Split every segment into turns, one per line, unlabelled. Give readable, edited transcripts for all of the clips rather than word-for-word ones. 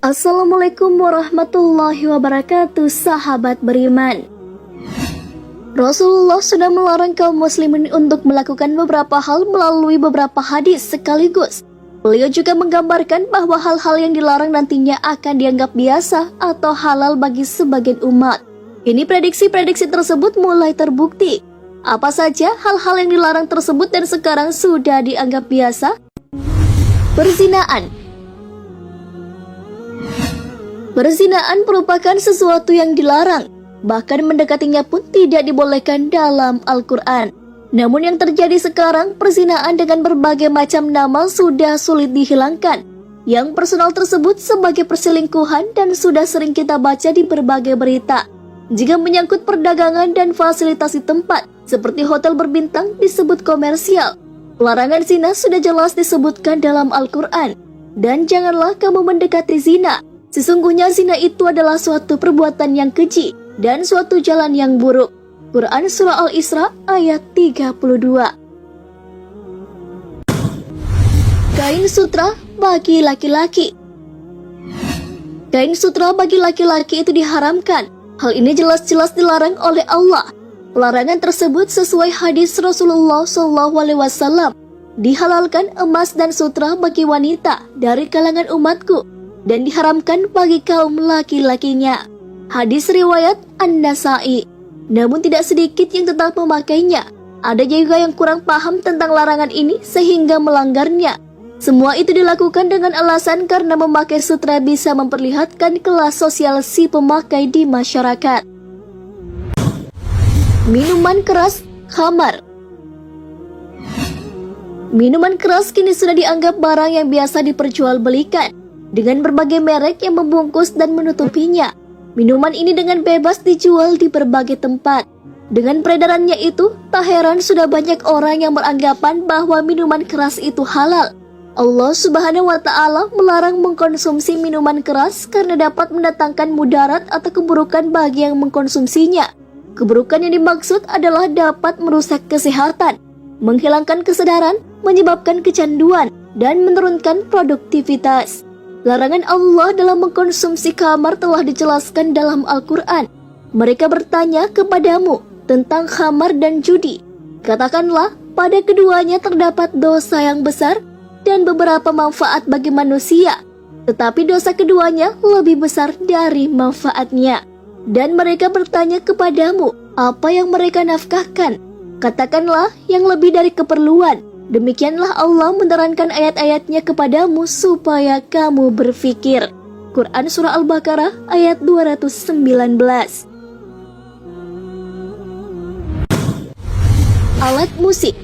Assalamualaikum warahmatullahi wabarakatuh, sahabat beriman. Rasulullah sudah melarang kaum muslimin untuk melakukan beberapa hal melalui beberapa hadis sekaligus. Beliau juga menggambarkan bahwa hal-hal yang dilarang nantinya akan dianggap biasa atau halal bagi sebagian umat. Ini prediksi-prediksi tersebut mulai terbukti. Apa saja hal-hal yang dilarang tersebut dan sekarang sudah dianggap biasa? Perzinaan. Perzinaan merupakan sesuatu yang dilarang, bahkan mendekatinya pun tidak dibolehkan dalam Al-Quran. Namun yang terjadi sekarang, perzinaan dengan berbagai macam nama sudah sulit dihilangkan. Yang personal tersebut sebagai perselingkuhan dan sudah sering kita baca di berbagai berita. Jika menyangkut perdagangan dan fasilitasi tempat, seperti hotel berbintang disebut komersial. Larangan zina sudah jelas disebutkan dalam Al-Quran. Dan janganlah kamu mendekati zina. Sesungguhnya zina itu adalah suatu perbuatan yang keji dan suatu jalan yang buruk. Quran Surah Al-Isra ayat 32. Kain sutra bagi laki-laki. Kain sutra bagi laki-laki itu diharamkan. Hal ini jelas-jelas dilarang oleh Allah. Larangan tersebut sesuai hadis Rasulullah SAW. Dihalalkan emas dan sutra bagi wanita dari kalangan umatku dan diharamkan bagi kaum laki-lakinya. Hadis riwayat An-Nasa'i. Namun tidak sedikit yang tetap memakainya. Ada juga yang kurang paham tentang larangan ini sehingga melanggarnya. Semua itu dilakukan dengan alasan karena memakai sutra bisa memperlihatkan kelas sosial si pemakai di masyarakat. Minuman keras, khamar. Minuman keras kini sudah dianggap barang yang biasa diperjualbelikan dengan berbagai merek yang membungkus dan menutupinya. Minuman ini dengan bebas dijual di berbagai tempat. Dengan peredarannya itu, tak heran sudah banyak orang yang beranggapan bahwa minuman keras itu halal. Allah Subhanahu wa Ta'ala melarang mengkonsumsi minuman keras karena dapat mendatangkan mudarat atau keburukan bagi yang mengkonsumsinya. Keburukan yang dimaksud adalah dapat merusak kesehatan, menghilangkan kesadaran, menyebabkan kecanduan, dan menurunkan produktivitas. Larangan Allah dalam mengkonsumsi khamar telah dijelaskan dalam Al-Quran. Mereka bertanya kepadamu tentang khamar dan judi. Katakanlah, pada keduanya terdapat dosa yang besar dan beberapa manfaat bagi manusia. Tetapi dosa keduanya lebih besar dari manfaatnya. Dan mereka bertanya kepadamu, apa yang mereka nafkahkan? Katakanlah, yang lebih dari keperluan. Demikianlah Allah menerangkan ayat-ayatnya kepadamu supaya kamu berfikir. Quran Surah Al-Baqarah ayat 219. Alat musik.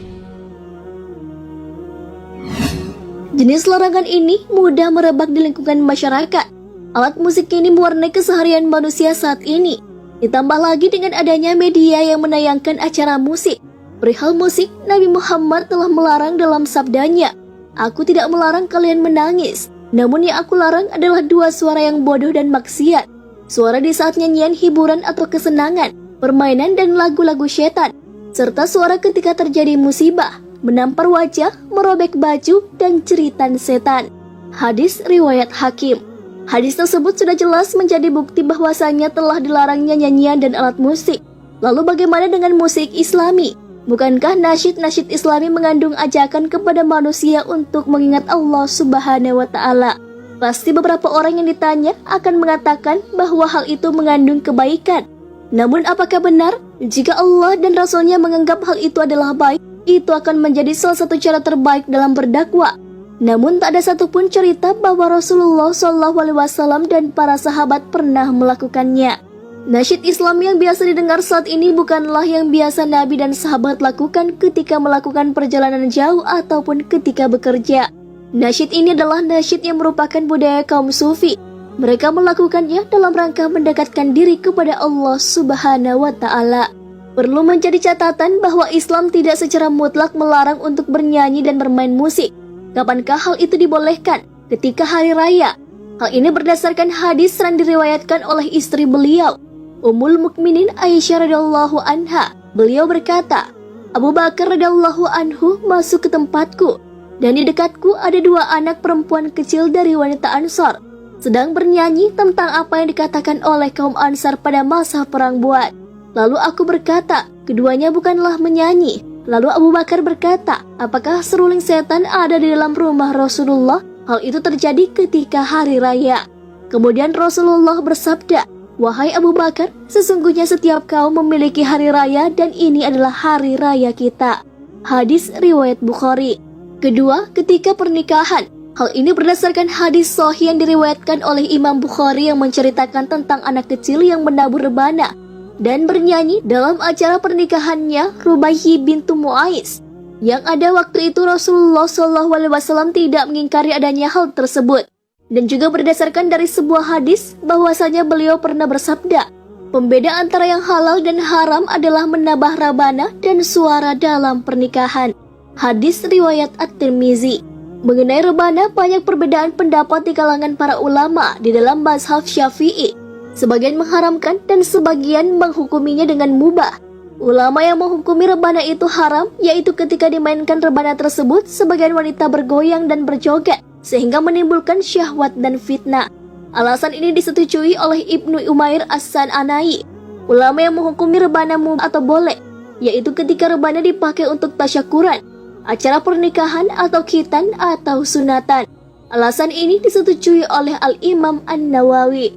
Jenis larangan ini mudah merebak di lingkungan masyarakat. Alat musik ini mewarnai keseharian manusia saat ini. Ditambah lagi dengan adanya media yang menayangkan acara musik. Perihal musik, Nabi Muhammad telah melarang dalam sabdanya, "Aku tidak melarang kalian menangis, namun yang aku larang adalah dua suara yang bodoh dan maksiat. Suara di saat nyanyian hiburan atau kesenangan, permainan dan lagu-lagu setan, serta suara ketika terjadi musibah, menampar wajah, merobek baju, dan ceritan setan." Hadis riwayat Hakim. Hadis tersebut sudah jelas menjadi bukti bahwasanya telah dilarangnya nyanyian dan alat musik. Lalu bagaimana dengan musik Islami? Bukankah nasyid-nasyid Islami mengandung ajakan kepada manusia untuk mengingat Allah Subhanahu wa Ta'ala? Pasti beberapa orang yang ditanya akan mengatakan bahwa hal itu mengandung kebaikan. Namun apakah benar? Jika Allah dan Rasulnya menganggap hal itu adalah baik, itu akan menjadi salah satu cara terbaik dalam berdakwah. Namun tak ada satupun cerita bahwa Rasulullah SAW dan para sahabat pernah melakukannya. Nasyid Islam yang biasa didengar saat ini bukanlah yang biasa Nabi dan sahabat lakukan ketika melakukan perjalanan jauh ataupun ketika bekerja. Nasyid ini adalah nasyid yang merupakan budaya kaum sufi. Mereka melakukannya dalam rangka mendekatkan diri kepada Allah Subhanahu wa Ta'ala. Perlu menjadi catatan bahwa Islam tidak secara mutlak melarang untuk bernyanyi dan bermain musik. Kapankah hal itu dibolehkan? Ketika hari raya. Hal ini berdasarkan hadis yang diriwayatkan oleh istri beliau, Ummul Mukminin Aisyah radhiyallahu anha. Beliau berkata, Abu Bakar radhiyallahu anhu masuk ke tempatku, dan di dekatku ada dua anak perempuan kecil dari wanita Ansar. sedang bernyanyi tentang apa yang dikatakan oleh kaum Ansar pada masa perang Buat. Lalu aku berkata, keduanya bukanlah menyanyi. Lalu Abu Bakar berkata, apakah seruling setan ada di dalam rumah Rasulullah? Hal itu terjadi ketika hari raya. Kemudian Rasulullah bersabda, wahai Abu Bakar, sesungguhnya setiap kaum memiliki hari raya dan ini adalah hari raya kita. Hadis riwayat Bukhari. Kedua, ketika pernikahan. Hal ini berdasarkan hadis sahih yang diriwayatkan oleh Imam Bukhari yang menceritakan tentang anak kecil yang menabur rebana dan bernyanyi dalam acara pernikahannya Rubaihi bintu Mu'ais. Yang ada waktu itu Rasulullah SAW tidak mengingkari adanya hal tersebut. Dan juga berdasarkan dari sebuah hadis bahwasanya beliau pernah bersabda, pembeda antara yang halal dan haram adalah menambah rabana dan suara dalam pernikahan. Hadis riwayat At-Tirmizi. Mengenai rebana, banyak perbedaan pendapat di kalangan para ulama di dalam mazhab Syafi'i. Sebagian mengharamkan dan sebagian menghukuminya dengan mubah. Ulama yang menghukumi rebana itu haram, yaitu ketika dimainkan rebana tersebut, sebagian wanita bergoyang dan berjoget, sehingga menimbulkan syahwat dan fitnah. Alasan ini disetujui oleh Ibnu Umair As-San'anai. Ulama yang menghukumi rebana mubah atau boleh, yaitu ketika rebana dipakai untuk tasyakuran, acara pernikahan atau khitan atau sunatan. Alasan ini disetujui oleh Al-Imam An-Nawawi.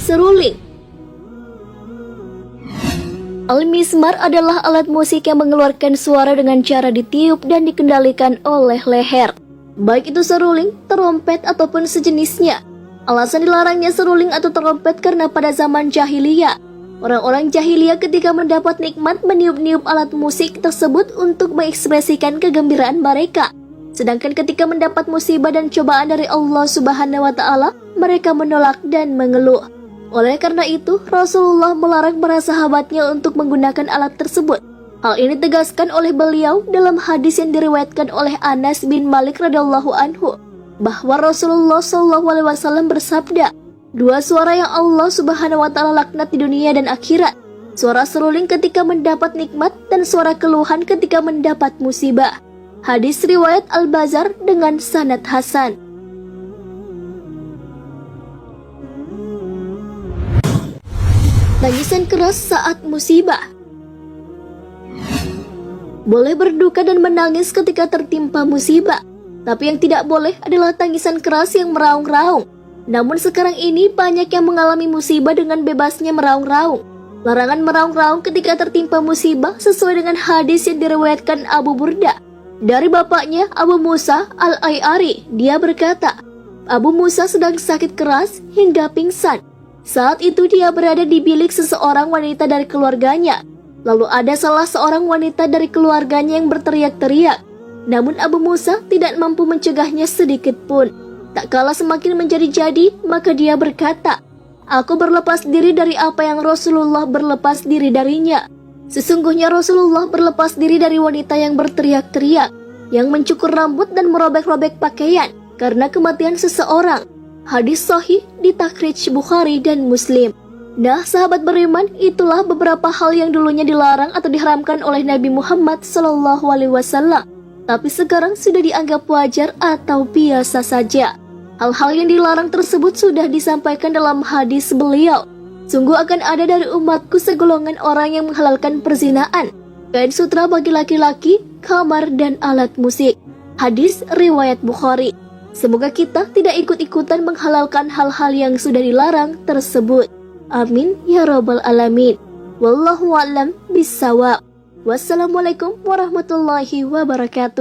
Seruling. Al-Mizmar adalah alat musik yang mengeluarkan suara dengan cara ditiup dan dikendalikan oleh leher, baik itu seruling, trompet ataupun sejenisnya. Alasan dilarangnya seruling atau trompet karena pada zaman jahiliyah, orang-orang jahiliyah ketika mendapat nikmat meniup-niup alat musik tersebut untuk mengekspresikan kegembiraan mereka. Sedangkan ketika mendapat musibah dan cobaan dari Allah Subhanahu wa Ta'ala, mereka menolak dan mengeluh. Oleh karena itu, Rasulullah melarang para sahabatnya untuk menggunakan alat tersebut. Hal ini ditegaskan oleh beliau dalam hadis yang diriwayatkan oleh Anas bin Malik radhiyallahu anhu, bahwa Rasulullah SAW bersabda, dua suara yang Allah Subhanahu wa Ta'ala laknat di dunia dan akhirat, suara seruling ketika mendapat nikmat dan suara keluhan ketika mendapat musibah. Hadis riwayat Al-Bazar dengan sanad hasan. Tangisan keras saat musibah. Boleh berduka dan menangis ketika tertimpa musibah, tapi yang tidak boleh adalah tangisan keras yang meraung-raung. Namun sekarang ini banyak yang mengalami musibah dengan bebasnya meraung-raung. Larangan meraung-raung ketika tertimpa musibah sesuai dengan hadis yang diriwayatkan Abu Burda dari bapaknya Abu Musa Al-Ay'ari. Dia berkata, Abu Musa sedang sakit keras hingga pingsan. Saat itu dia berada di bilik seseorang wanita dari keluarganya. Lalu ada salah seorang wanita dari keluarganya yang berteriak-teriak. Namun Abu Musa tidak mampu mencegahnya sedikit pun. Tak kala semakin menjadi-jadi, maka dia berkata, aku berlepas diri dari apa yang Rasulullah berlepas diri darinya. Sesungguhnya Rasulullah berlepas diri dari wanita yang berteriak-teriak, yang mencukur rambut dan merobek-robek pakaian karena kematian seseorang. Hadis sahih di Takhrij Bukhari dan Muslim. Nah, sahabat beriman, itulah beberapa hal yang dulunya dilarang atau diharamkan oleh Nabi Muhammad SAW. Tapi sekarang sudah dianggap wajar atau biasa saja. Hal-hal yang dilarang tersebut sudah disampaikan dalam hadis beliau. Sungguh akan ada dari umatku segolongan orang yang menghalalkan perzinaan, kain sutra bagi laki-laki, kamar, dan alat musik. Hadis riwayat Bukhari. Semoga kita tidak ikut-ikutan menghalalkan hal-hal yang sudah dilarang tersebut. Amin ya rabbal alamin. Wallahu a'lam bissawab. Wassalamualaikum warahmatullahi wabarakatuh.